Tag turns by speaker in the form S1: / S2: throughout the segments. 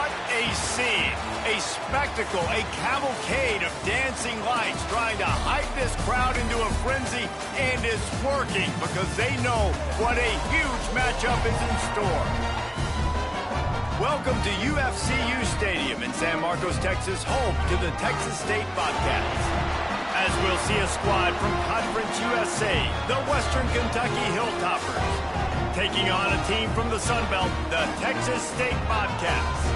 S1: What a scene, a spectacle, a cavalcade of dancing lights trying to hype this crowd into a frenzy, and it's working because they know what a huge matchup is in store. Welcome to UFCU Stadium in San Marcos, Texas, home to the Texas State Bobcats. As we'll see a squad from Conference USA, the Western Kentucky Hilltoppers, taking on a team from the Sun Belt, the Texas State Bobcats.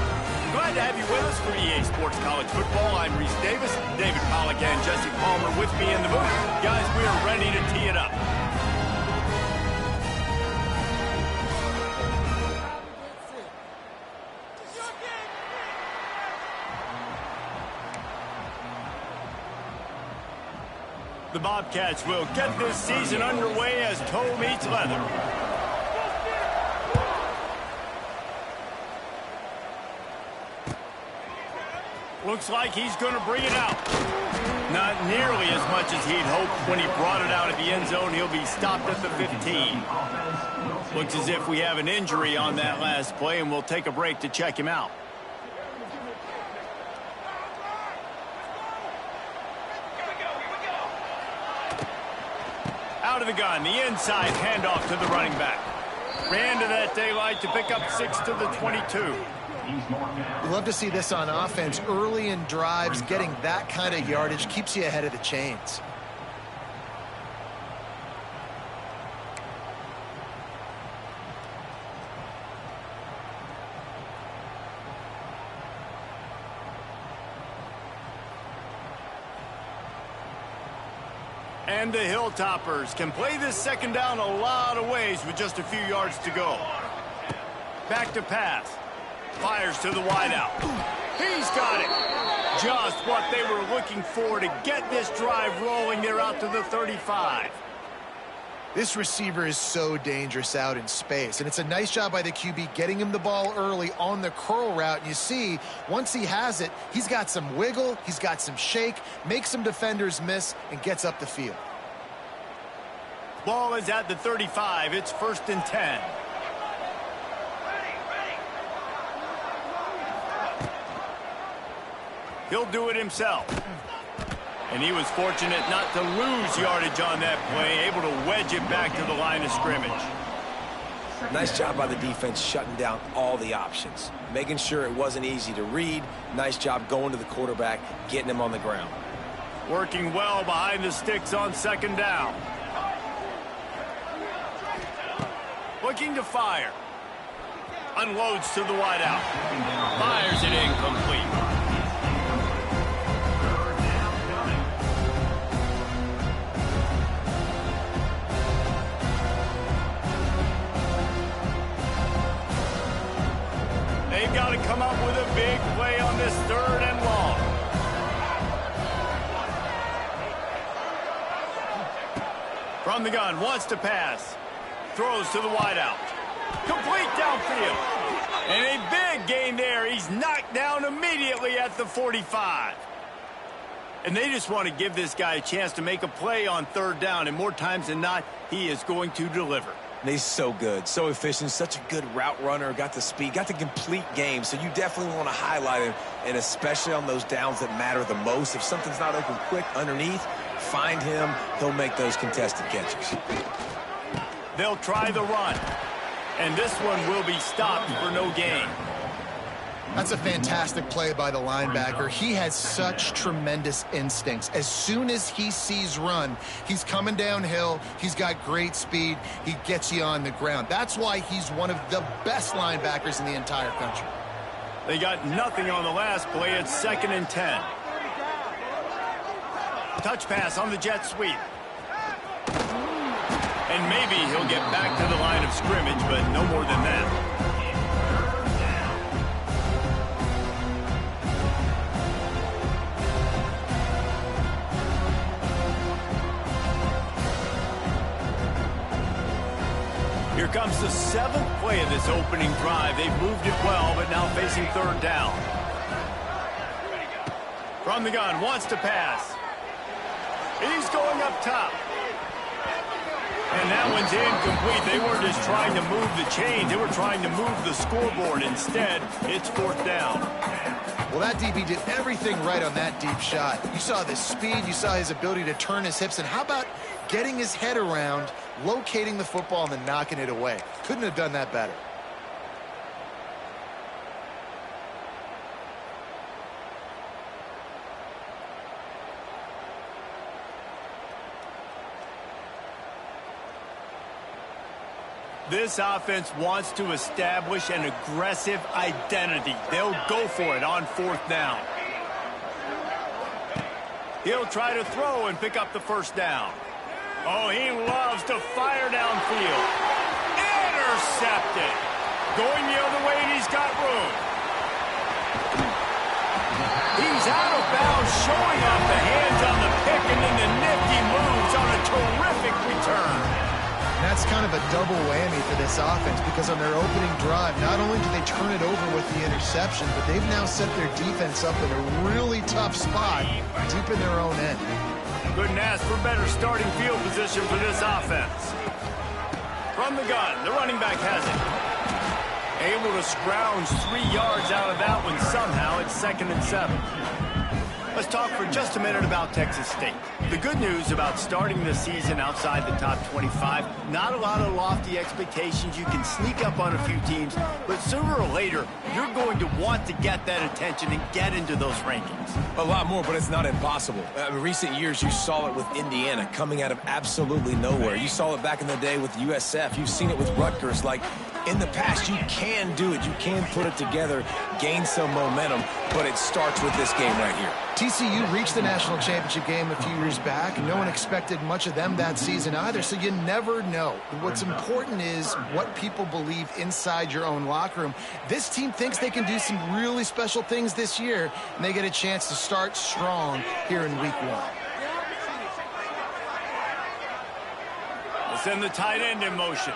S1: Glad to have you with us for EA Sports College Football. I'm Reese Davis, David Pollack and Jesse Palmer with me in the booth. Guys, we are ready to tee it up. The Bobcats will get this season underway as toe meets leather. Looks like he's going to bring it out. Not nearly as much as he'd hoped when he brought it out at the end zone. He'll be stopped at the 15. Looks as if we have an injury on that last play, and we'll take a break to check him out. Out of the gun, the inside handoff to the running back. Ran to that daylight to pick up 6 to the 22.
S2: You love to see this on offense. Early in drives, getting that kind of yardage keeps you ahead of the chains.
S1: And the Hilltoppers can play this second down a lot of ways with just a few yards to go. Back to pass. Fires to the wideout. He's got it. Just what they were looking for to get this drive rolling. They're out to the 35.
S2: This receiver is so dangerous out in space, and it's a nice job by the QB getting him the ball early on the curl route. And you see, once he has it, he's got some wiggle, he's got some shake, makes some defenders miss, and gets up the field.
S1: Ball is at the 35. It's 1st and 10. He'll do it himself. And he was fortunate not to lose yardage on that play, able to wedge it back to the line of scrimmage.
S3: Nice job by the defense shutting down all the options, making sure it wasn't easy to read. Nice job going to the quarterback, getting him on the ground.
S1: Working well behind the sticks on second down. Looking to fire. Unloads to the wideout. Fires it incomplete. They've got to come up with a big play on this 3rd and long. From the gun, wants to pass. Throws to the wideout. Complete downfield. And a big gain there. He's knocked down immediately at the 45. And they just want to give this guy a chance to make a play on 3rd down. And more times than not, he is going to deliver.
S3: He's so good, so efficient, such a good route runner, got the speed, got the complete game. So you definitely want to highlight him, and especially on those downs that matter the most. If something's not open quick underneath, find him. He'll make those contested catches.
S1: They'll try the run, and this one will be stopped for no gain.
S2: That's a fantastic play by the linebacker. He has such tremendous instincts. As soon as he sees run, he's coming downhill. He's got great speed. He gets you on the ground. That's why he's one of the best linebackers in the entire country.
S1: They got nothing on the last play. It's 2nd and 10. Touch pass on the jet sweep. And maybe he'll get back to the line of scrimmage, but no more than that. Here comes the 7th play of this opening drive. They've moved it well, but now facing 3rd down. From the gun, wants to pass. He's going up top. And that one's incomplete. They weren't just trying to move the chain. They were trying to move the scoreboard. Instead, it's 4th down.
S2: Well, that DB did everything right on that deep shot. You saw the speed. You saw his ability to turn his hips. And how about getting his head around, locating the football, and then knocking it away? Couldn't have done that better.
S1: This offense wants to establish an aggressive identity. They'll go for it on 4th down. He'll try to throw and pick up the 1st down. Oh, he loves to fire downfield. Intercepted. Going the other way, and he's got room. He's out of bounds, showing off the hands on the pick, and then the nifty moves on a terrific return.
S2: That's kind of a double whammy for this offense, because on their opening drive, not only do they turn it over with the interception, but they've now set their defense up in a really tough spot deep in their own end.
S1: Couldn't ask for better starting field position for this offense. From the gun, the running back has it. Able to scrounge 3 yards out of that one somehow. It's 2nd and 7. Let's talk for just a minute about Texas State. The good news about starting the season outside the top 25, not a lot of lofty expectations. You can sneak up on a few teams, but sooner or later, you're going to want to get that attention and get into those rankings.
S3: A lot more, but it's not impossible. In recent years, you saw it with Indiana coming out of absolutely nowhere. You saw it back in the day with USF. You've seen it with Rutgers. Like, in the past, you can do it. You can put it together, gain some momentum, but it starts with this game right here.
S2: TCU reached the national championship game a few years back, and no one expected much of them that season either, so you never know. What's important is what people believe inside your own locker room. This team thinks they can do some really special things this year, and they get a chance to start strong here in week 1.
S1: We'll send the tight end in motion.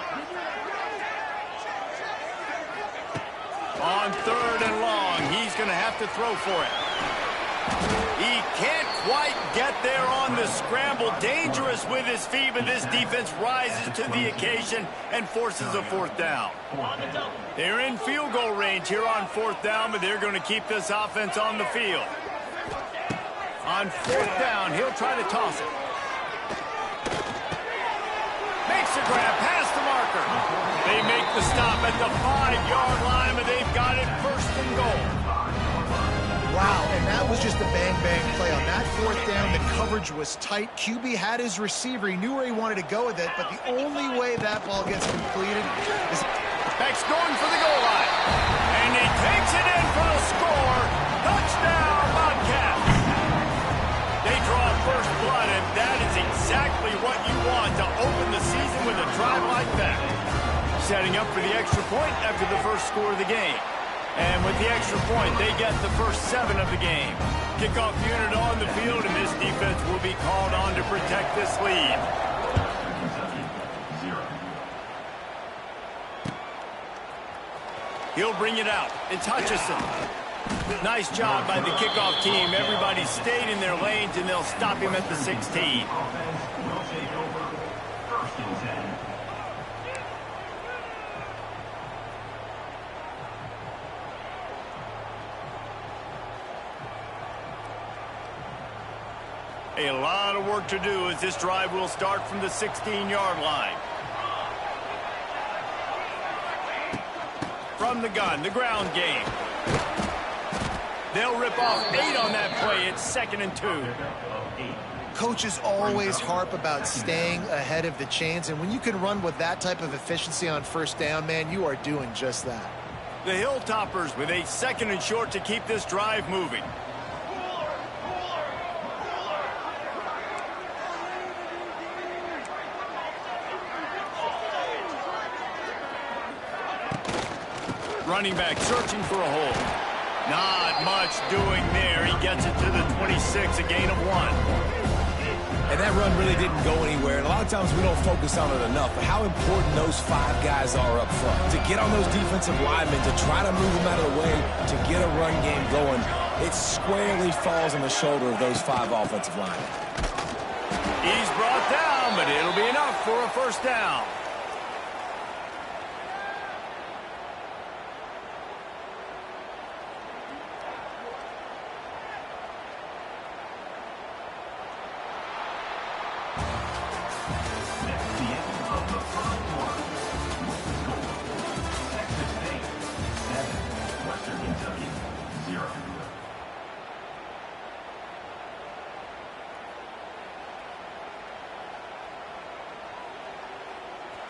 S1: On 3rd and long, he's going to have to throw for it. He can't quite get there on the scramble. Dangerous with his feet, but this defense rises to the occasion and forces a 4th down. They're in field goal range here on 4th down, but they're going to keep this offense on the field. On 4th down, he'll try to toss it. Makes a grab past the marker. They make the stop at the 5-yard line, but they've got it 1st and goal.
S2: Wow, and that was just a bang-bang play. On that 4th down, the coverage was tight. QB had his receiver. He knew where he wanted to go with it, but the only way that ball gets completed is...
S1: Beck's going for the goal line. And he takes it in for the score. Touchdown, Bobcats. They draw first blood, and that is exactly what you want to open the season with a drive like that. Setting up for the extra point after the first score of the game. And with the extra point, they get the first 7 of the game. Kickoff unit on the field, and this defense will be called on to protect this lead. He'll bring it out. It's Hutchison. Nice job by the kickoff team. Everybody stayed in their lanes, and they'll stop him at the 16. A lot of work to do as this drive will start from the 16-yard line. From the gun, the ground game. They'll rip off 8 on that play. It's 2nd and 2.
S2: Coaches always harp about staying ahead of the chains, and when you can run with that type of efficiency on 1st down, man, you are doing just that.
S1: The Hilltoppers with a 2nd and short to keep this drive moving. Running back searching for a hole. Not much doing there. He gets it to the 26, a gain of 1.
S3: And that run really didn't go anywhere. And a lot of times we don't focus on it enough, but how important those 5 guys are up front. To get on those defensive linemen, to try to move them out of the way, to get a run game going, it squarely falls on the shoulder of those 5 offensive linemen.
S1: He's brought down down, but it'll be enough for a first down.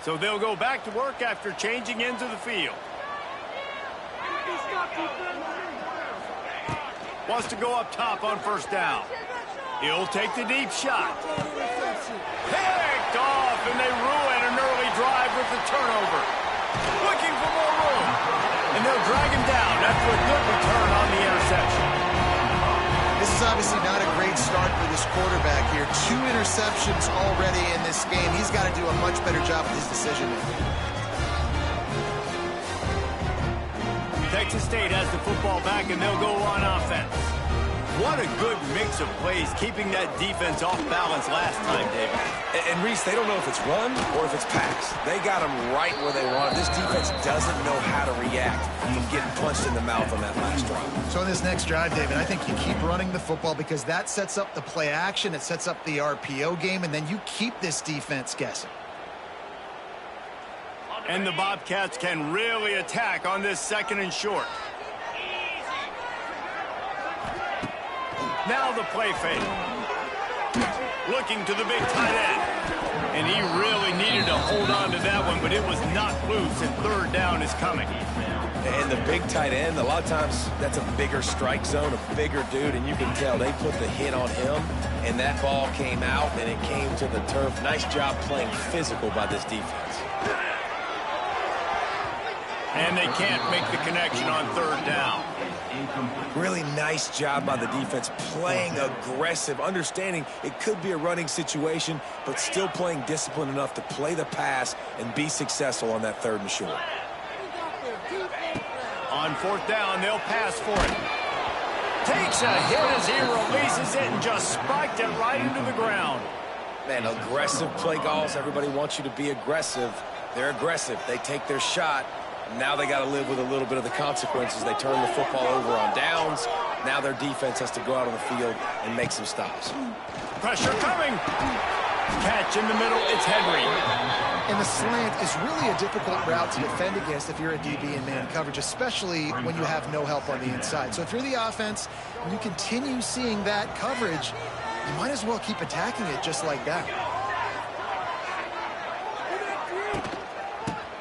S1: So they'll go back to work after changing into the field. Wants to go up top on first down. He'll take the deep shot. Picked off, and they ruin an early drive with the turnover. Looking for more room. And they'll drag him down after a good return on the interception.
S2: This is obviously not a great start for this quarterback here. 2 interceptions already in this game. He's got to do a much better job with his decision-making.
S1: Texas State has the football back, and they'll go on offense. What a good mix of plays, keeping that defense off balance last time, David.
S3: And Reese, they don't know if it's run or if it's pass. They got them right where they want it. This defense doesn't know how to react from getting punched in the mouth on that last drive.
S2: So in this next drive, David, I think you keep running the football because that sets up the play action, it sets up the RPO game, and then you keep this defense guessing.
S1: And the Bobcats can really attack on this 2nd and short. Now the play fake. Looking to the big tight end. And he really needed to hold on to that one, but it was knocked loose, and 3rd down is coming.
S3: And the big tight end, a lot of times that's a bigger strike zone, a bigger dude, and you can tell they put the hit on him, and that ball came out, and it came to the turf. Nice job playing physical by this defense.
S1: And they can't make the connection on 3rd down.
S3: Really nice job by the defense, playing aggressive, understanding it could be a running situation, but still playing disciplined enough to play the pass and be successful on that 3rd and short.
S1: On 4th down, they'll pass for it. Takes a hit as he releases it and just spiked it right into the ground.
S3: Man, aggressive play calls. Everybody wants you to be aggressive. They're aggressive. They take their shot. Now they got to live with a little bit of the consequences. They turn the football over on downs. Now their defense has to go out on the field and make some stops.
S1: Pressure coming. Catch in the middle. It's Henry.
S2: And the slant is really a difficult route to defend against if you're a DB in man coverage, especially when you have no help on the inside. So if you're the offense and you continue seeing that coverage, you might as well keep attacking it just like that.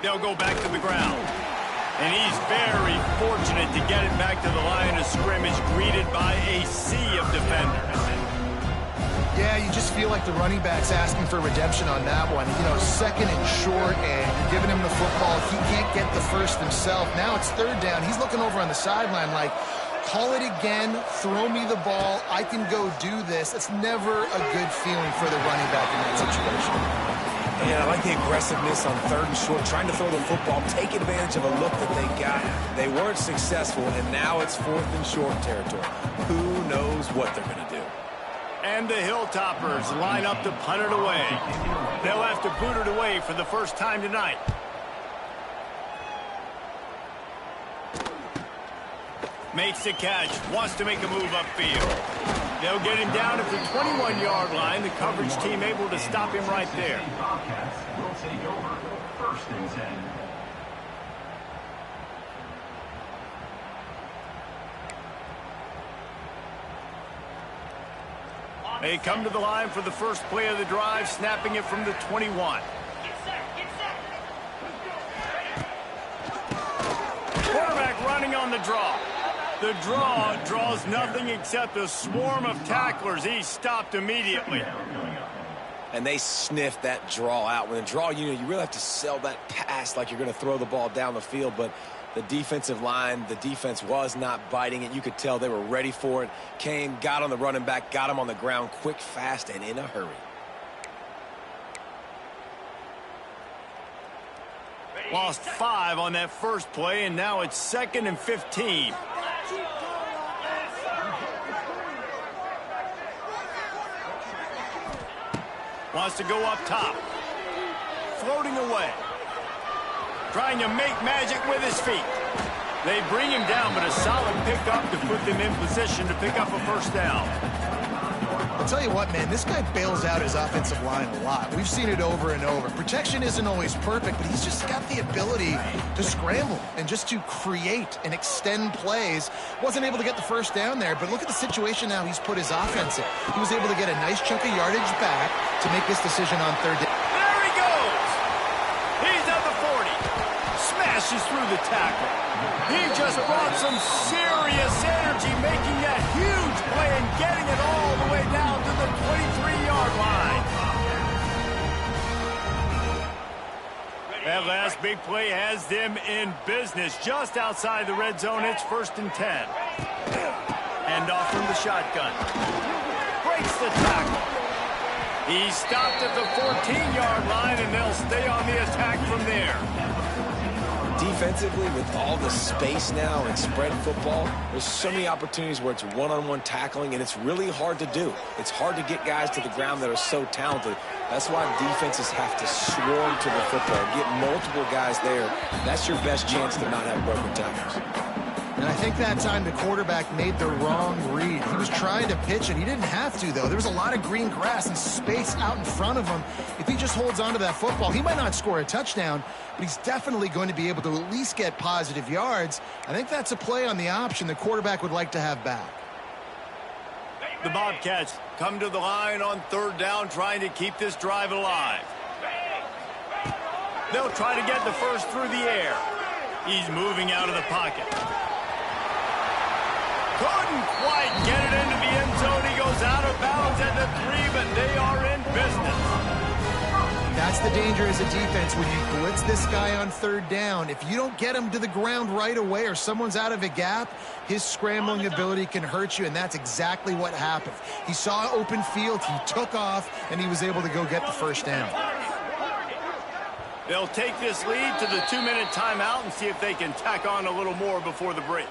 S1: They'll go back to the ground. And he's very fortunate to get it back to the line of scrimmage, greeted by a sea of defenders.
S2: Yeah, you just feel like the running back's asking for redemption on that one. You know, 2nd and short, and you're giving him the football. He can't get the first himself. Now it's 3rd down. He's looking over on the sideline like, call it again, throw me the ball, I can go do this. It's never a good feeling for the running back in that situation.
S3: Yeah, I like the aggressiveness on 3rd and short, trying to throw the football, take advantage of a look that they got. They weren't successful, and now it's 4th and short territory. Who knows what they're going to do?
S1: And the Hilltoppers line up to punt it away. They'll have to boot it away for the first time tonight. Makes the catch, wants to make a move upfield. They'll get him down at the 21-yard line. The coverage team able to stop him right there.
S4: Bobcats will take over 1st and 10.
S1: They come to the line for the first play of the drive, snapping it from the 21. Quarterback running on the draw. The draw draws nothing except a swarm of tacklers. He's stopped immediately.
S3: And they sniffed that draw out. When the draw, you really have to sell that pass like you're going to throw the ball down the field. But the defensive line, the defense was not biting it. You could tell they were ready for it. Came, got on the running back, got him on the ground quick, fast, and in a hurry.
S1: Lost 5 on that first play, and now it's 2nd and 15. Wants to go up top. Floating away. Trying to make magic with his feet. They bring him down, but a solid pickup to put them in position to pick up a first down.
S2: I'll tell you what, man, this guy bails out his offensive line a lot. We've seen it over and over. Protection isn't always perfect, but he's just got the ability to scramble and just to create and extend plays. Wasn't able to get the first down there, but look at the situation now he's put his offense in. He was able to get a nice chunk of yardage back to make this decision on third down.
S1: There he goes! He's at the 40. Smashes through the tackle. He just brought some serious energy, making that huge play and getting it all the way down to the 23-yard line. That last big play has them in business just outside the red zone. It's 1st and 10. Hand off from the shotgun. Breaks the tackle. He stopped at the 14-yard line, and they'll stay on the attack from there.
S3: Defensively, with all the space now and spread football, there's so many opportunities where it's one-on-one tackling, and it's really hard to do. It's hard to get guys to the ground that are so talented. That's why defenses have to swarm to the football, get multiple guys there. That's your best chance to not have broken tackles.
S2: And I think that time the quarterback made the wrong read. He was trying to pitch it. He didn't have to, though. There was a lot of green grass and space out in front of him. If he just holds on to that football, he might not score a touchdown, but he's definitely going to be able to at least get positive yards. I think that's a play on the option the quarterback would like to have back.
S1: The Bobcats come to the line on third down, trying to keep this drive alive. They'll try to get the first through the air. He's moving out of the pocket. Couldn't quite get it into the end zone. He goes out of bounds at the 3, but they are in business.
S2: That's the danger as a defense when you blitz this guy on third down. If you don't get him to the ground right away or someone's out of a gap, his scrambling ability can hurt you, and that's exactly what happened. He saw open field, he took off, and he was able to go get the first down.
S1: They'll take this lead to the 2-minute timeout and see if they can tack on a little more before the break.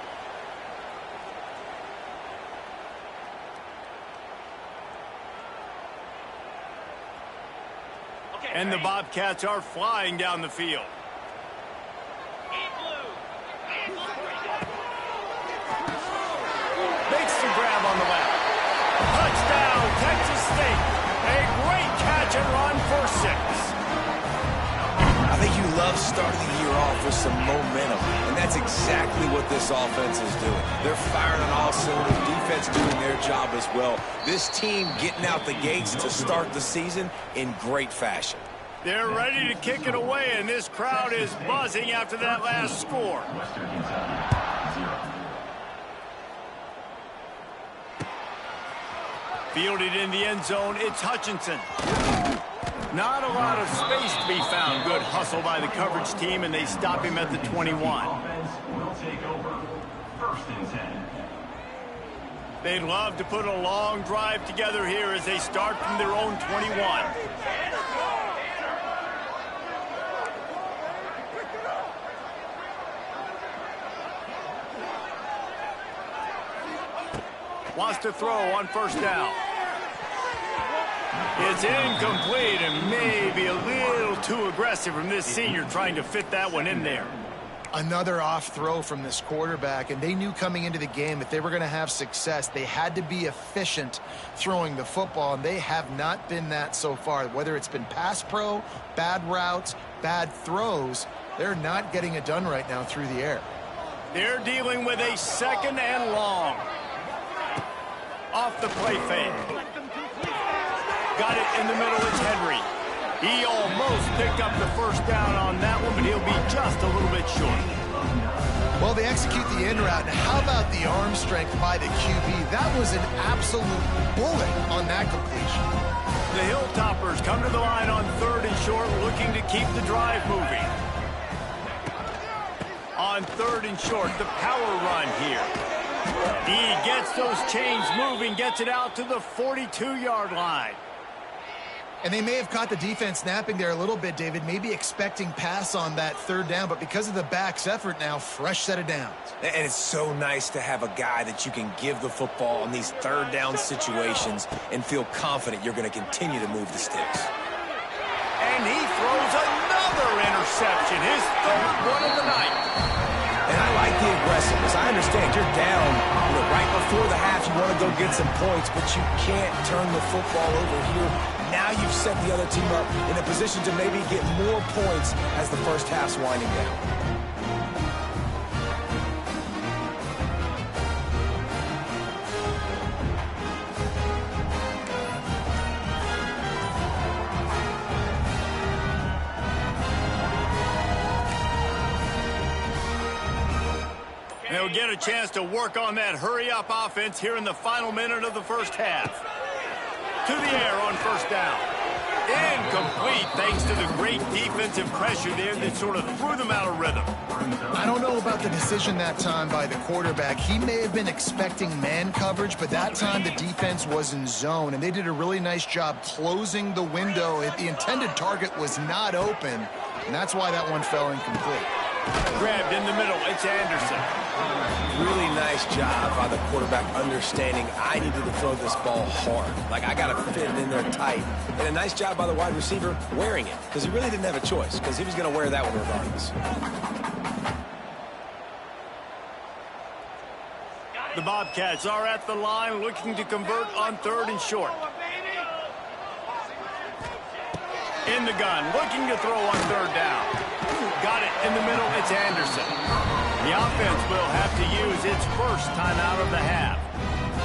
S1: And the Bobcats are flying down the field. Makes the grab on the left. Touchdown, Texas State. A great catch and run for 6.
S3: I think you love starting the year off with some momentum, and that's exactly what this offense is doing. They're firing on all cylinders, defense doing their job as well. This team getting out the gates to start the season in great fashion.
S1: They're ready to kick it away, and this crowd is buzzing after that last score. Fielded in the end zone, it's Hutchinson. Not a lot of space to be found. Good hustle by the coverage team, and they stop him at the 21.
S4: Will take over 1st and 10.
S1: They'd love to put a long drive together here as they start from their own 21. Wants to throw on first down. It's incomplete and maybe a little too aggressive from this senior trying to fit that one in there.
S2: Another off throw from this quarterback, and they knew coming into the game if they were going to have success, they had to be efficient throwing the football, and they have not been that so far. Whether it's been pass pro, bad routes, bad throws, they're not getting it done right now through the air.
S1: They're dealing with a 2nd and long. Off the play fake. Got it in the middle, it's Henry. He almost picked up the first down on that one, but he'll be just a little bit short.
S2: Well, they execute the in route, and how about the arm strength by the QB? That was an absolute bullet on that completion.
S1: The Hilltoppers come to the line on 3rd and short, looking to keep the drive moving. On 3rd and short, the power run here. He gets those chains moving, gets it out to the 42-yard line.
S2: And they may have caught the defense napping there a little bit, David, maybe expecting pass on that third down, but because of the back's effort now, fresh set of downs.
S3: And it's so nice to have a guy that you can give the football in these third down situations and feel confident you're going to continue to move the sticks.
S1: And he throws another interception, his third one of the night.
S3: And I like the aggressiveness. I understand you're down, right before the half. You want to go get some points, but you can't turn the football over here. Now you've set the other team up in a position to maybe get more points as the first half's winding down.
S1: They'll get a chance to work on that hurry-up offense here in the final minute of the first half. To the air on first down. Incomplete thanks to the great defensive pressure there that sort of threw them out of rhythm.
S2: I don't know about the decision that time by the quarterback. He may have been expecting man coverage, but that time the defense was in zone, and they did a really nice job closing the window. The intended target was not open, and that's why that one fell incomplete.
S1: Grabbed in the middle, it's Anderson.
S3: Really nice job by the quarterback understanding I needed to throw this ball hard. Like, I got to fit it in there tight. And a nice job by the wide receiver wearing it, because he really didn't have a choice, because he was going to wear that one regardless.
S1: The Bobcats are at the line looking to convert on third and short. In the gun, looking to throw on third down. Got it in the middle, it's Anderson. The offense will have to use its first timeout of the half.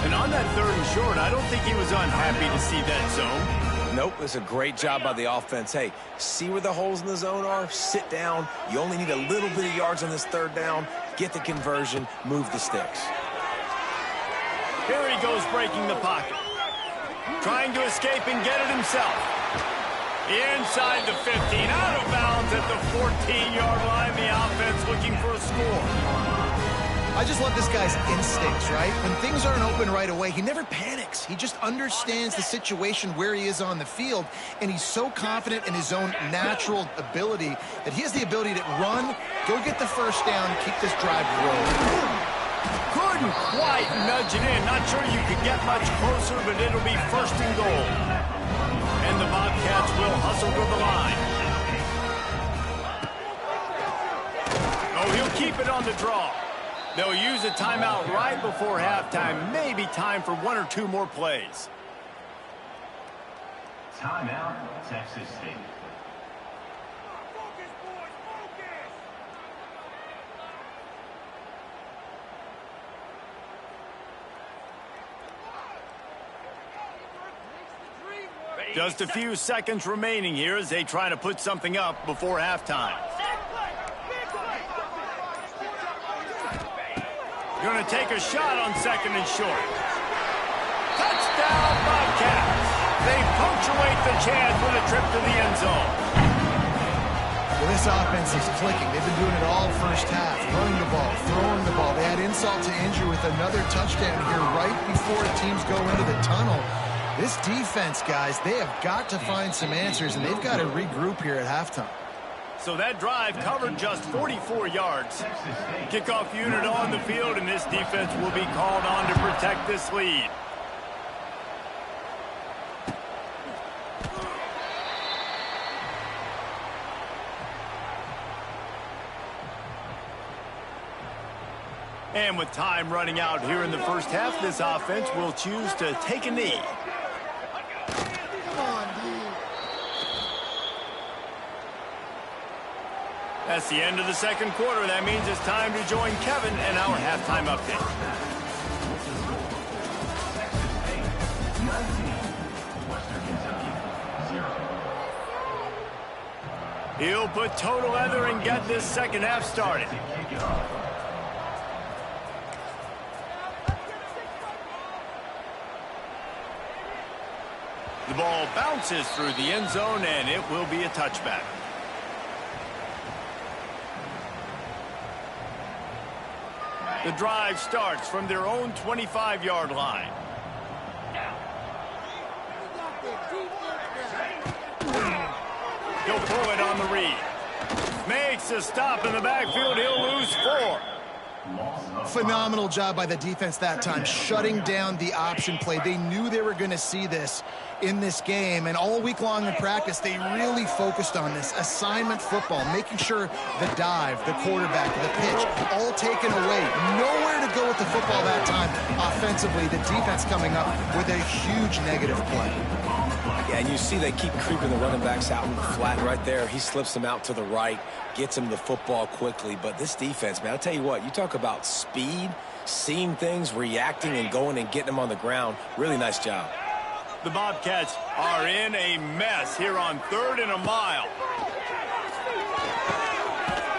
S1: And on that third and short, I don't think he was unhappy to see that zone.
S3: Nope, it's a great job by the offense. Hey, see where the holes in the zone are, sit down. You only need a little bit of yards on this third down. Get the conversion, move the sticks.
S1: Here he goes breaking the pocket. Trying to escape and get it himself. Inside the 15, out of bounds at the 14-yard line. The offense looking for a score.
S2: I just love this guy's instincts, right? When things aren't open right away, he never panics. He just understands the situation where he is on the field, and he's so confident in his own natural ability that he has the ability to run, go get the first down, keep this drive rolling.
S1: Couldn't quite nudge it in. Not sure you could get much closer, but it'll be first and goal. And the Bobcats will hustle to the line. Oh, he'll keep it on the draw. They'll use a timeout right before halftime. Maybe time for one or two more plays.
S4: Timeout, Texas State.
S1: Just a few seconds remaining here as they try to put something up before halftime. Going to take a shot on second and short. Touchdown, Bobcats. They punctuate the chance with a trip to the end zone.
S2: Well, this offense is clicking. They've been doing it all first half. Running the ball, throwing the ball. They had insult to injury with another touchdown here right before teams go into the tunnel. This defense, guys, they have got to find some answers, and they've got to regroup here at halftime.
S1: So that drive covered just 44 yards. Kickoff unit on the field, and this defense will be called on to protect this lead. And with time running out here in the first half, this offense will choose to take a knee. That's the end of the second quarter. That means it's time to join Kevin and our halftime update. He'll put total leather and get this second half started. The ball bounces through the end zone, and it will be a touchback. The drive starts from their own 25-yard line. He'll pull it on the read. Makes a stop in the backfield. He'll lose 4.
S2: Phenomenal job by the defense that time, shutting down the option play. They knew they were going to see this in this game, and all week long in practice, they really focused on this assignment football, making sure the dive, the quarterback, the pitch, all taken away. Nowhere to go with the football that time offensively. The defense coming up with a huge negative play.
S3: Yeah, and you see they keep creeping the running backs out in the flat right there. He slips them out to the right, gets him the football quickly. But this defense, man, I'll tell you what, you talk about speed, seeing things, reacting, and going and getting them on the ground. Really nice job.
S1: The Bobcats are in a mess here on 3rd and a mile.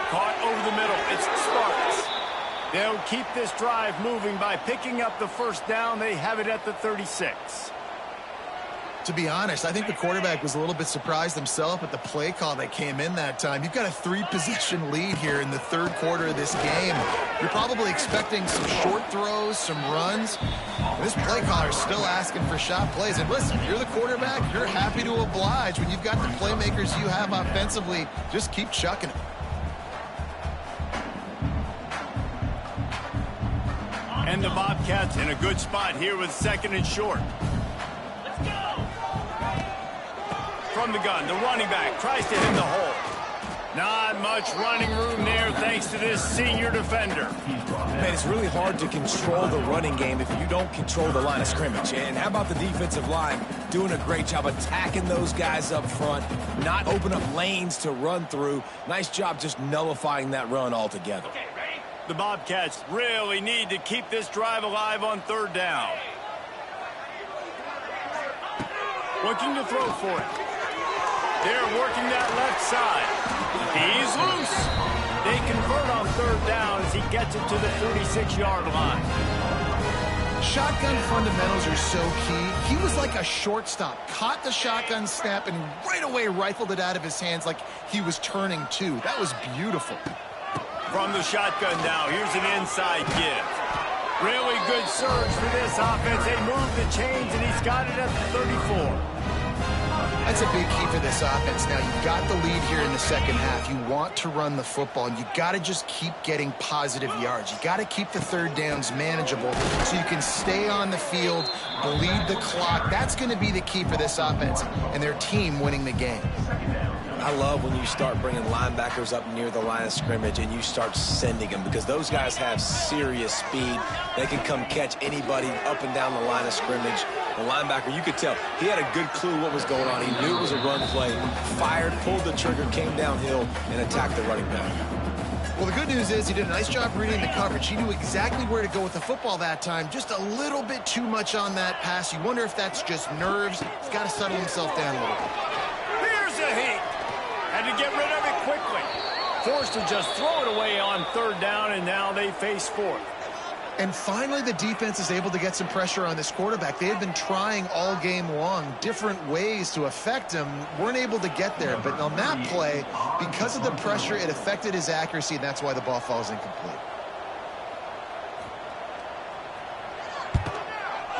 S1: Caught over the middle. It's Sparks. They'll keep this drive moving by picking up the first down. They have it at the 36.
S2: To be honest, I think the quarterback was a little bit surprised himself at the play call that came in that time. You've got a 3-possession lead here in the 3rd quarter of this game. You're probably expecting some short throws, some runs. This play caller is still asking for shot plays. And listen, you're the quarterback. You're happy to oblige. When you've got the playmakers you have offensively, just keep chucking it.
S1: And the Bobcats in a good spot here with 2nd and short. From the gun, the running back tries to hit the hole. Not much running room there thanks to this senior defender.
S3: Man, it's really hard to control the running game if you don't control the line of scrimmage. And how about the defensive line doing a great job attacking those guys up front, not open up lanes to run through. Nice job just nullifying that run altogether.
S1: The Bobcats really need to keep this drive alive on 3rd down. Looking to throw for it. They're working that left side. He's loose. They convert on 3rd down as he gets it to the 46-yard line.
S2: Shotgun fundamentals are so key. He was like a shortstop. Caught the shotgun snap and right away rifled it out of his hands like he was turning too. That was beautiful.
S1: From the shotgun now, here's an inside give. Really good surge for this offense. They move the chains, and he's got it at the 34.
S2: That's a big key for this offense. Now, you've got the lead here in the 2nd half. You want to run the football, and you got to just keep getting positive yards. You got to keep the 3rd downs manageable so you can stay on the field, bleed the clock. That's going to be the key for this offense and their team winning the game.
S3: I love when you start bringing linebackers up near the line of scrimmage and you start sending them, because those guys have serious speed. They can come catch anybody up and down the line of scrimmage. The linebacker, you could tell, he had a good clue what was going on. He knew it was a run play, fired, pulled the trigger, came downhill, and attacked the running back.
S2: Well, the good news is he did a nice job reading the coverage. He knew exactly where to go with the football that time. Just a little bit too much on that pass. You wonder if that's just nerves. He's got to settle himself down a little bit.
S1: Here's a heat. Had to get rid of it quickly. Forced to just throw it away on 3rd down, and now they face 4th.
S2: And finally, the defense is able to get some pressure on this quarterback. They had been trying all game long different ways to affect him. Weren't able to get there. But on that play, because of the pressure, it affected his accuracy, and that's why the ball falls incomplete.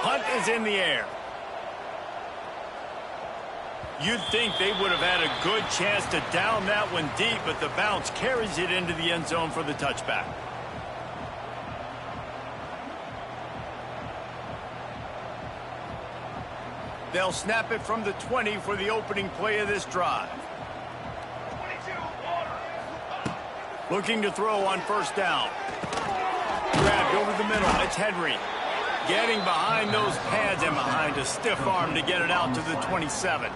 S1: Hunt is in the air. You'd think they would have had a good chance to down that one deep, but the bounce carries it into the end zone for the touchback. They'll snap it from the 20 for the opening play of this drive. Looking to throw on 1st down. Grabbed over the middle. It's Henry. Getting behind those pads and behind a stiff arm to get it out to the 27.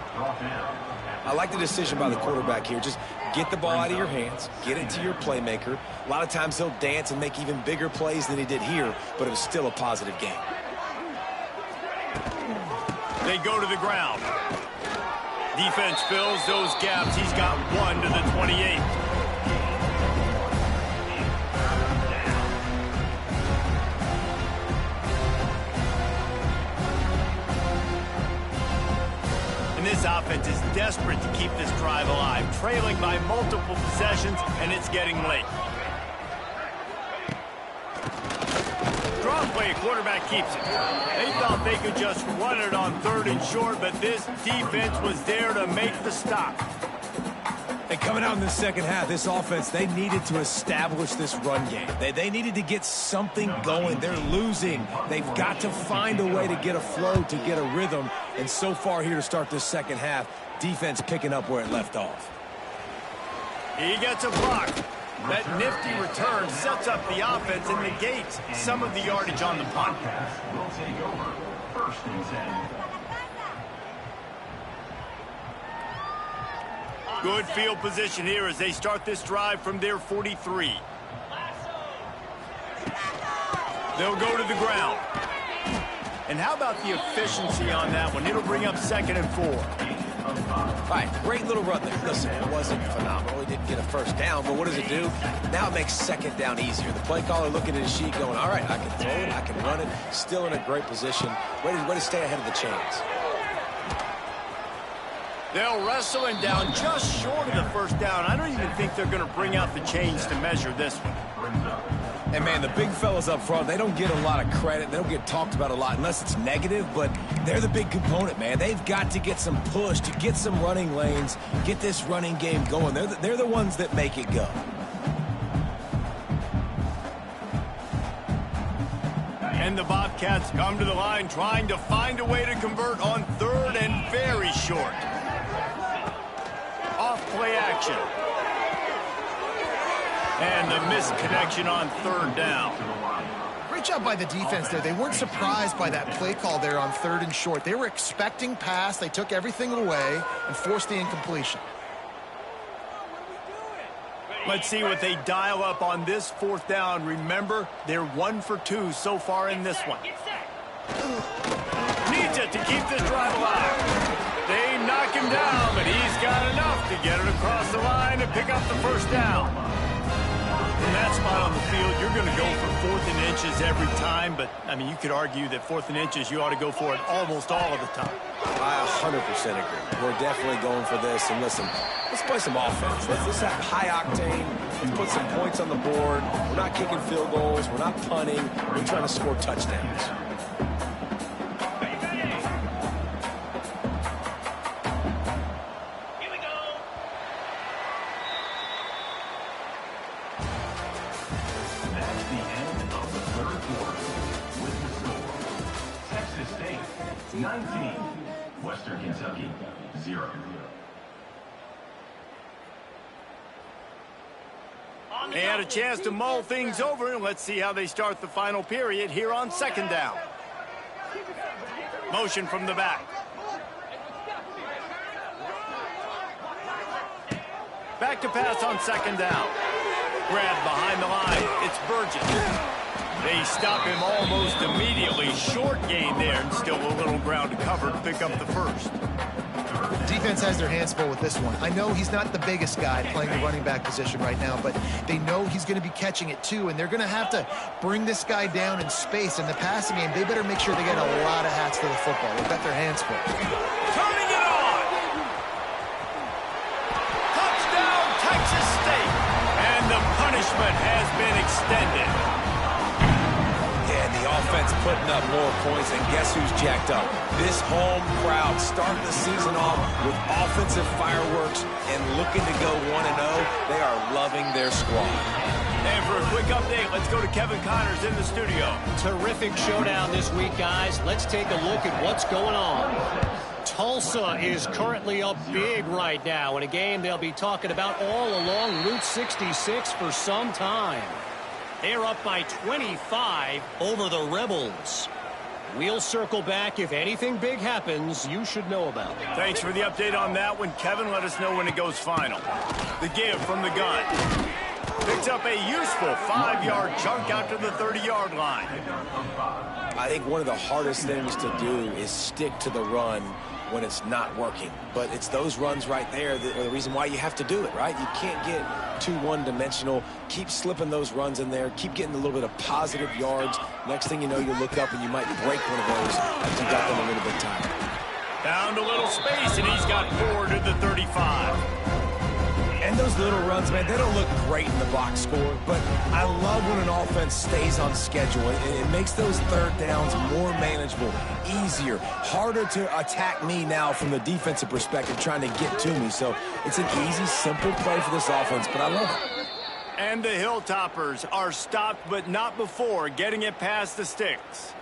S3: I like the decision by the quarterback here. Just get the ball out of your hands, get it to your playmaker. A lot of times he'll dance and make even bigger plays than he did here, but it was still a positive game.
S1: They go to the ground. Defense fills those gaps. He's got 1 to the 28. And this offense is desperate to keep this drive alive, trailing by multiple possessions, and it's getting late. Draw play, quarterback keeps it. They thought they could just run it on 3rd and short, but this defense was there to make the stop.
S3: And coming out in the second half, this offense, they needed to establish this run game. They needed to get something going. They're losing. They've got to find a way to get a flow, to get a rhythm. And so far here to start this second half, defense picking up where it left off.
S1: He gets a block. That nifty return sets up the offense and negates some of the yardage on the punt.
S4: Will take over. First and 10.
S1: Good field position here as they start this drive from their 43. They'll go to the ground. And how about the efficiency on that one? It'll bring up 2nd and 4.
S3: All right, great little run there. Listen, it wasn't phenomenal. He didn't get a first down, but what does it do? Now it makes 2nd down easier. The play caller looking at his sheet going, all right, I can throw it, I can run it. Still in a great position. Way to stay ahead of the chains.
S1: They'll wrestle him down just short of the first down. I don't even think they're going to bring out the chains to measure this one.
S3: And, man, the big fellas up front, they don't get a lot of credit. They don't get talked about a lot unless it's negative, but they're the big component, man. They've got to get some push, to get some running lanes, get this running game going. They're the ones that make it go.
S1: And the Bobcats come to the line trying to find a way to convert on 3rd and very short. Off play action. And the missed connection on 3rd down.
S2: Great job by the defense there. They weren't surprised by that play call there on 3rd and short. They were expecting pass. They took everything away and forced the incompletion.
S1: Let's see what they dial up on this 4th down. Remember, they're 1 for 2 so far in this one. Needs it to keep this drive alive. They knock him down, but he's got enough to get it across the line and pick up the first down. From that spot on the field, you're going to go for 4th and inches every time, but, I mean, you could argue that 4th and inches, you ought to go for it almost all of the time.
S3: I 100% agree. We're definitely going for this, and listen, let's play some offense. Let's have high octane. Let's put some points on the board. We're not kicking field goals. We're not punting. We're trying to score touchdowns.
S4: That's the end of the third quarter. With the score, Texas State 19, Western Kentucky 0.
S1: They had a chance to mull things over, and let's see how they start the final period here on 2nd down. Motion from the back. Back to pass on 2nd down. Grab behind the line. It's Burgess. They stop him almost immediately. Short gain there, and still a little ground to cover to pick up the first.
S2: Defense has their hands full with this one. I know he's not the biggest guy playing the running back position right now, but they know he's going to be catching it too, and they're going to have to bring this guy down in space. In the passing game, they better make sure they get a lot of hats to the football. They've got their hands full.
S1: Turning it on! Touchdown, Texas State! And the punishment has been extended.
S3: Yeah, the offense putting up more points, and guess who's jacked up? This home crowd starting the season off with offensive fireworks and looking to go 1-0. They are loving their squad.
S1: And for a quick update, let's go to Kevin Connors in the studio.
S5: Terrific showdown this week, guys. Let's take a look at what's going on. Tulsa is currently up big right now in a game they'll be talking about all along Route 66 for some time. They're up by 25 over the Rebels. We'll circle back. If anything big happens, you should know about it.
S1: Thanks for the update on that one, Kevin. Let us know when it goes final. The give from the gun. Picks up a useful 5-yard chunk out to the 30-yard line.
S3: I think one of the hardest things to do is stick to the run when it's not working. But it's those runs right there that are the reason why you have to do it, right? You can't get too one-dimensional. Keep slipping those runs in there. Keep getting a little bit of positive yards. Next thing you know, you look up and you might break one of those after you got them a little bit tired.
S1: Found a little space, and he's got 4 to the 35.
S3: And those little runs, man, they don't look great in the box score, but I love when an offense stays on schedule. It makes those third downs more manageable, easier, harder to attack me now from the defensive perspective trying to get to me. So it's an easy, simple play for this offense, but I love it.
S1: And the Hilltoppers are stopped, but not before getting it past the sticks.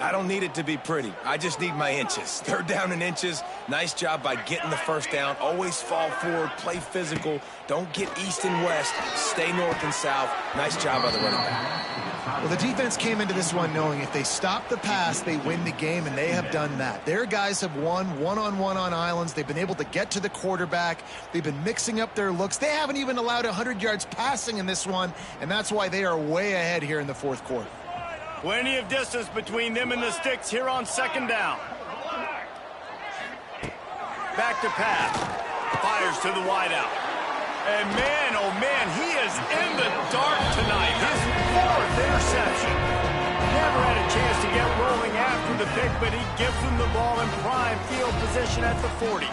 S3: I don't need it to be pretty. I just need my inches. Third down in inches. Nice job by getting the first down. Always fall forward, play physical. Don't get east and west. Stay north and south. Nice job by the running back.
S2: Well, the defense came into this one knowing if they stop the pass, they win the game, and they have done that. Their guys have won one-on-one on islands. They've been able to get to the quarterback. They've been mixing up their looks. They haven't even allowed 100 yards passing in this one, and that's why they are way ahead here in the fourth quarter.
S1: Plenty of distance between them and the sticks here on second down. Back to pass. Fires to the wideout. And man, oh man, he is in the dark tonight. His fourth interception. Never had a chance to get rolling after the pick, but he gives them the ball in prime field position at the 40.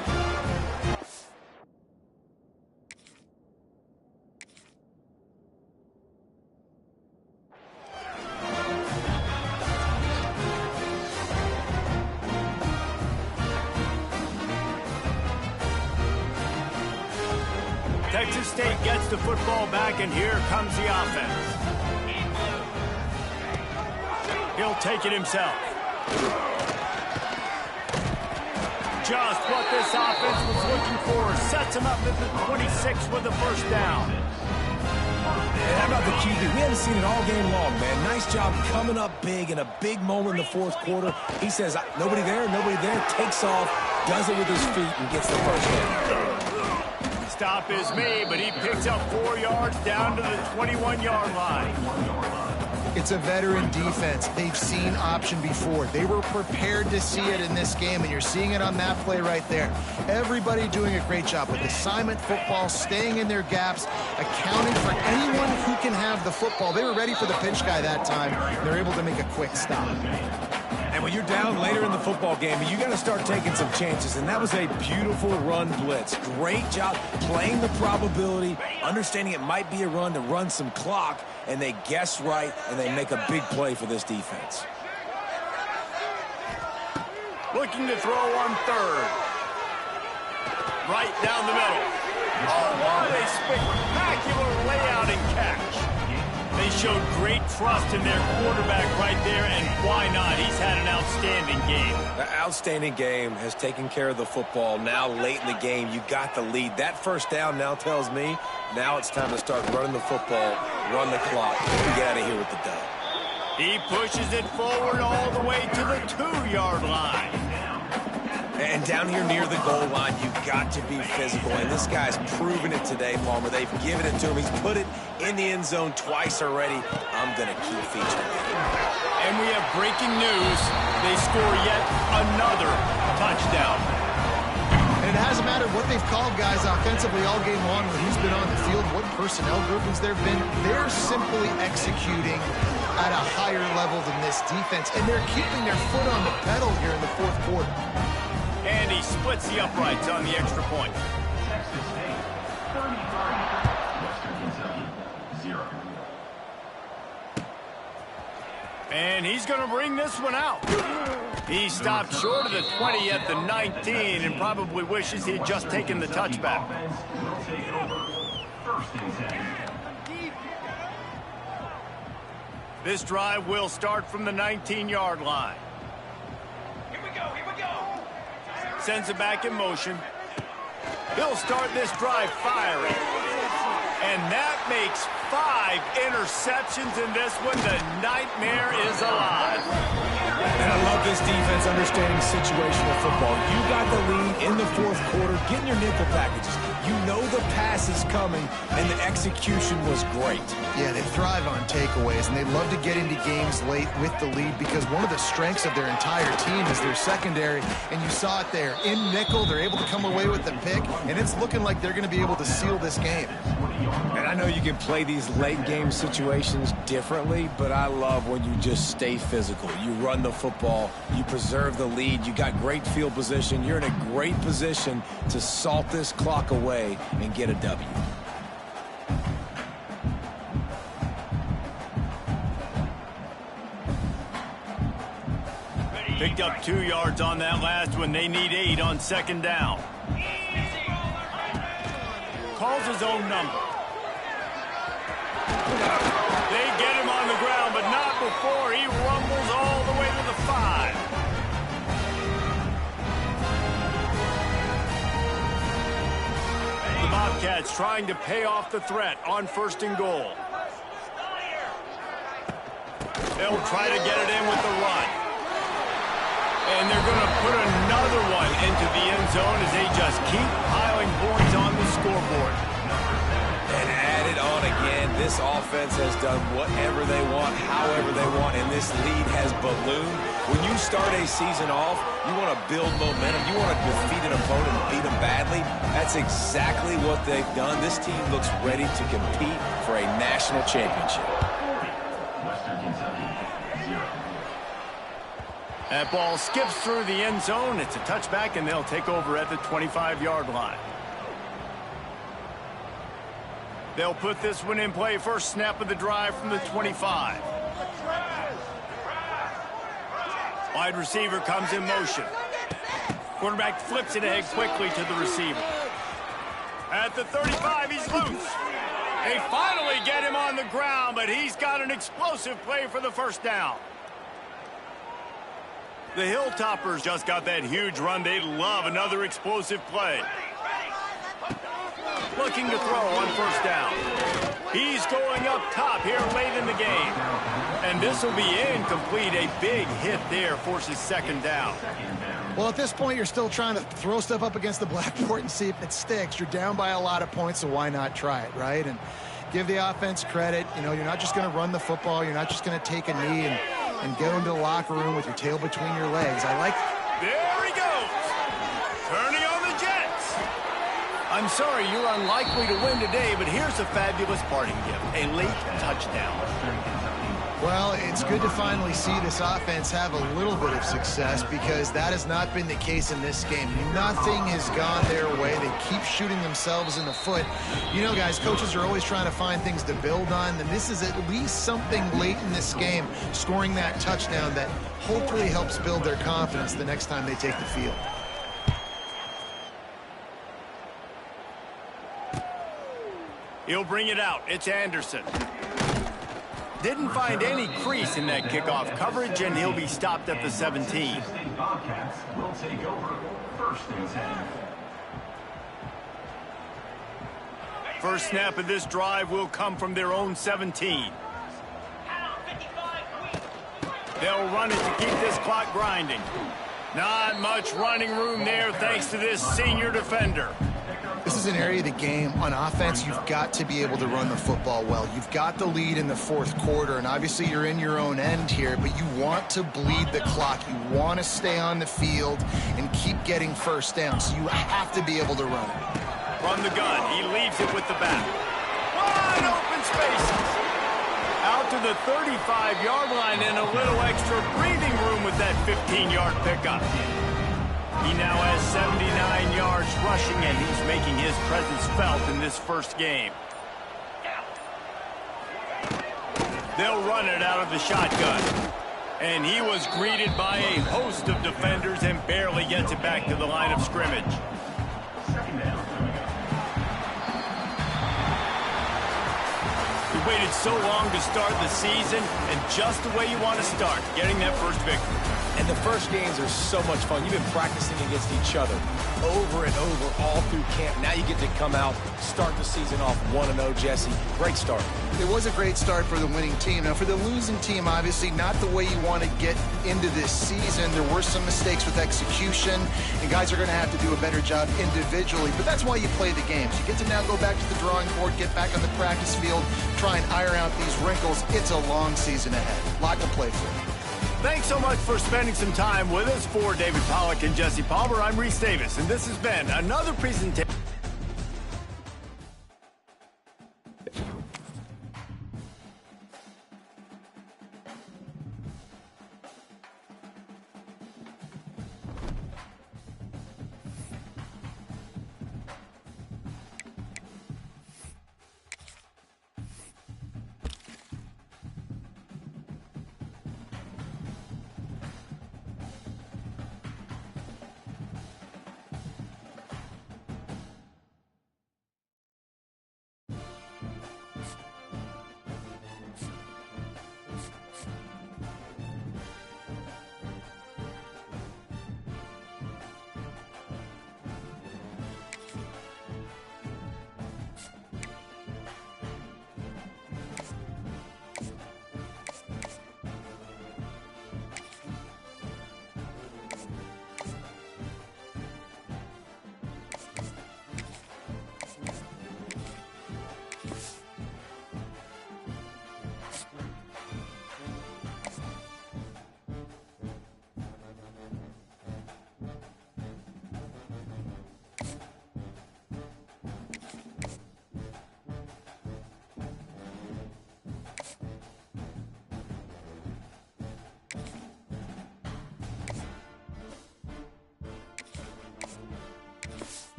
S1: Texas State gets the football back, and here comes the offense. He'll take it himself. Just what this offense was looking for. Sets him up at the 26 with the first down.
S3: And how about the QB? We haven't seen it all game long, man. Nice job coming up big in a big moment in the fourth quarter. He says, nobody there, takes off, does it with his feet, and gets the first down.
S1: Stop is made, but he picks up 4 yards down to the 21-yard line.
S2: It's a veteran defense. They've seen option before. They were prepared to see it in this game, and you're seeing it on that play right there. Everybody doing a great job with assignment football, staying in their gaps, accounting for anyone who can have the football. They were ready for the pinch guy that time. They're able to make a quick stop.
S3: And when you're down later in the football game, you got to start taking some chances, and that was a beautiful run blitz. Great job playing the probability, understanding it might be a run to run some clock, and they guess right, and they make a big play for this defense.
S1: Looking to throw on third. Right down the middle. Oh, what a spectacular layout and catch. They showed great trust in their quarterback right there, and why not? He's had an outstanding game.
S3: The outstanding game has taken care of the football. Now, late in the game, you got the lead. That first down now tells me now it's time to start running the football, run the clock, and get out of here with the dub.
S1: He pushes it forward all the way to the 2-yard line.
S3: And down here near the goal line, you've got to be physical. And this guy's proven it today, Palmer. They've given it to him. He's put it in the end zone twice already. I'm going to keep featuring him.
S1: And we have breaking news. They score yet another touchdown.
S2: And it hasn't mattered what they've called guys offensively all game long, when who's been on the field, what personnel groupings there have been. They're simply executing at a higher level than this defense. And they're keeping their foot on the pedal here in the fourth quarter.
S1: And he splits the uprights on the extra point.
S4: Texas State, 33. Western Kentucky, 0.
S1: And he's going to bring this one out. He stopped short of the 20 at the 19 and probably wishes he had just taken the touchback.
S4: Will take over. First and 10.
S1: This drive will start from the 19-yard line.
S4: Here we go.
S1: Sends it back in motion. He'll start this drive firing. And that makes 5 interceptions in this one. The nightmare is alive.
S3: And I love this defense understanding situational football. You got the lead in the fourth quarter, getting your nickel packages. You know the pass is coming, and the execution was great.
S2: Yeah, they thrive on takeaways, and they love to get into games late with the lead because one of the strengths of their entire team is their secondary, and you saw it there. In nickel, they're able to come away with the pick, and it's looking like they're going to be able to seal this game.
S3: And I know you can play these late game situations differently, but I love when you just stay physical. You run the football, you preserve the lead, you got great field position, you're in a great position to salt this clock away and get a W.
S1: Picked up 2 yards on that last one. They need 8 on second down. Calls his own number. They get him on the ground, but not before he rumbles all the way to the 5. The Bobcats trying to pay off the threat on 1st and goal. They'll try to get it in with the run. And they're going to put another one into the end zone as they just keep piling points on the scoreboard.
S3: And add it on again. This offense has done whatever they want, however they want, and this lead has ballooned. When you start a season off, you want to build momentum. You want to defeat an opponent and beat them badly. That's exactly what they've done. This team looks ready to compete for a national championship.
S4: Western Kentucky, 0.
S1: That ball skips through the end zone. It's a touchback, and they'll take over at the 25-yard line. They'll put this one in play. First snap of the drive from the 25. Wide receiver comes in motion. Quarterback flips it ahead quickly to the receiver. At the 35, he's loose. They finally get him on the ground, but he's got an explosive play for the first down. The Hilltoppers just got that huge run. They love another explosive play. Looking to throw on first down. He's going up top here late in the game. And this will be incomplete. A big hit there forces second down.
S2: Well, at this point, you're still trying to throw stuff up against the blackboard and see if it sticks. You're down by a lot of points, so why not try it, right? And give the offense credit. You know, you're not just going to run the football. You're not just going to take a knee and go into the locker room with your tail between your legs. I like...
S1: There he goes. Turning on the Jets. I'm sorry, you're unlikely to win today, but here's a fabulous parting gift. A late touchdown.
S2: Well, it's good to finally see this offense have a little bit of success because that has not been the case in this game. Nothing has gone their way. They keep shooting themselves in the foot. You know, guys, coaches are always trying to find things to build on, and this is at least something late in this game, scoring that touchdown that hopefully helps build their confidence the next time they take the field.
S1: He'll bring it out. It's Anderson. Didn't find any crease in that kickoff coverage, and he'll be stopped at the 17.
S4: Bobcats will take over 1st and 10.
S1: First snap of this drive will come from their own 17. They'll run it to keep this clock grinding. Not much running room there thanks to this senior defender.
S2: This is an area of the game. On offense, you've got to be able to run the football well. You've got the lead in the 4th quarter, and obviously you're in your own end here, but you want to bleed the clock. You want to stay on the field and keep getting first down, so you have to be able to run it.
S1: From the gun, he leaves it with the back. Wide open spaces. Out to the 35-yard line and a little extra breathing room with that 15-yard pickup. He now has 79 yards rushing, and he's making his presence felt in this first game. They'll run it out of the shotgun. And he was greeted by a host of defenders and barely gets it back to the line of scrimmage. We waited so long to start the season, and just the way you want to start, getting that first victory.
S3: And the first games are so much fun. You've been practicing against each other over and over all through camp. Now you get to come out, start the season off 1-0, Jesse. Great start.
S2: It was a great start for the winning team. Now, for the losing team, obviously not the way you want to get into this season. There were some mistakes with execution, and guys are going to have to do a better job individually. But that's why you play the games. You get to now go back to the drawing board, get back on the practice field, try and iron out these wrinkles. It's a long season ahead. A lot to play for.
S1: Thanks so much for spending some time with us. For David Pollack and Jesse Palmer, I'm Reese Davis, and this has been another presentation.